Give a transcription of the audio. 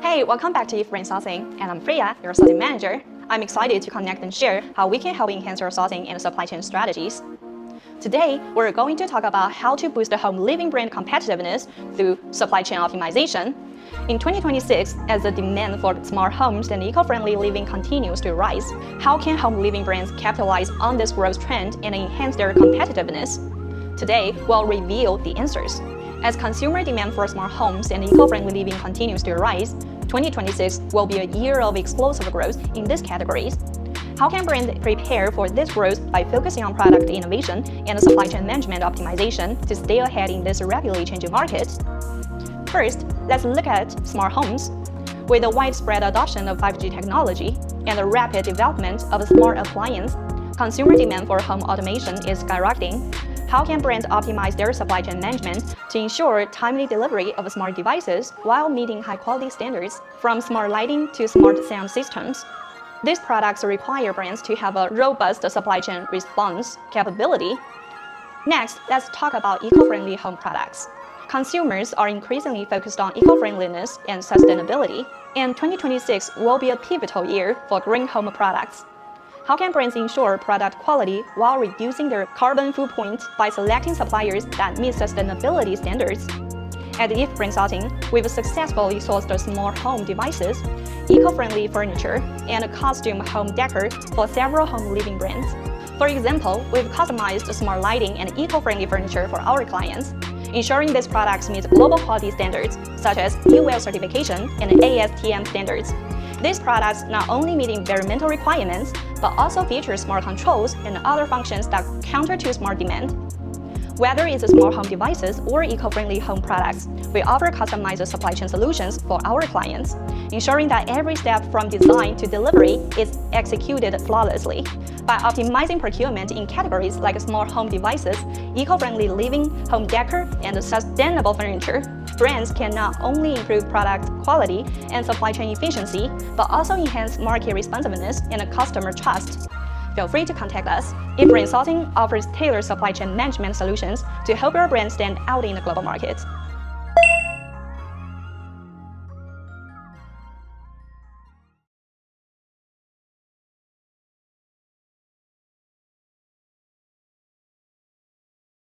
Hey, welcome back to IFBrand Sourcing, and I'm Freya, your sourcing manager. I'm excited to connect and share how we can help enhance your sourcing and supply chain strategies. Today, we're going to talk about how to boost the home living brand competitiveness through supply chain optimization. In 2026, as the demand for smart homes and eco-friendly living continues to rise, how can home living brands capitalize on this growth trend and enhance their competitiveness? Today, we'll reveal the answers. As consumer demand for smart homes and eco-friendly living continues to rise, 2026 will be a year of explosive growth in these categories. How can brands prepare for this growth by focusing on product innovation and supply chain management optimization to stay ahead in this rapidly changing market? First, let's look at smart homes. With the widespread adoption of 5G technology and the rapid development of smart appliances, consumer demand for home automation is skyrocketing. How can brands optimize their supply chain management to ensure timely delivery of smart devices while meeting high-quality standards, from smart lighting to smart sound systems? These products require brands to have a robust supply chain response capability. Next, let's talk about eco-friendly home products. Consumers are increasingly focused on eco-friendliness and sustainability, and 2026 will be a pivotal year for green home products. How can brands ensure product quality while reducing their carbon footprint by selecting suppliers that meet sustainability standards? At IFBrand Sourcing, we've successfully sourced smart home devices, eco-friendly furniture, and custom home decor for several home living brands. For example, we've customized smart lighting and eco-friendly furniture for our clients, ensuring these products meet global quality standards such as UL certification and ASTM standards. These products not only meet environmental requirements, but also feature smart controls and other functions that counter to smart demand. Whether it's smart home devices or eco-friendly home products, we offer customized supply chain solutions for our clients, ensuring that every step from design to delivery is executed flawlessly. By optimizing procurement in categories like smart home devices, eco-friendly living, home decor, and sustainable furniture, brands can not only improve product quality and supply chain efficiency, but also enhance market responsiveness and customer trust. Feel free to contact us. IFBrand Sourcing offers tailored supply chain management solutions to help your brand stand out in the global market.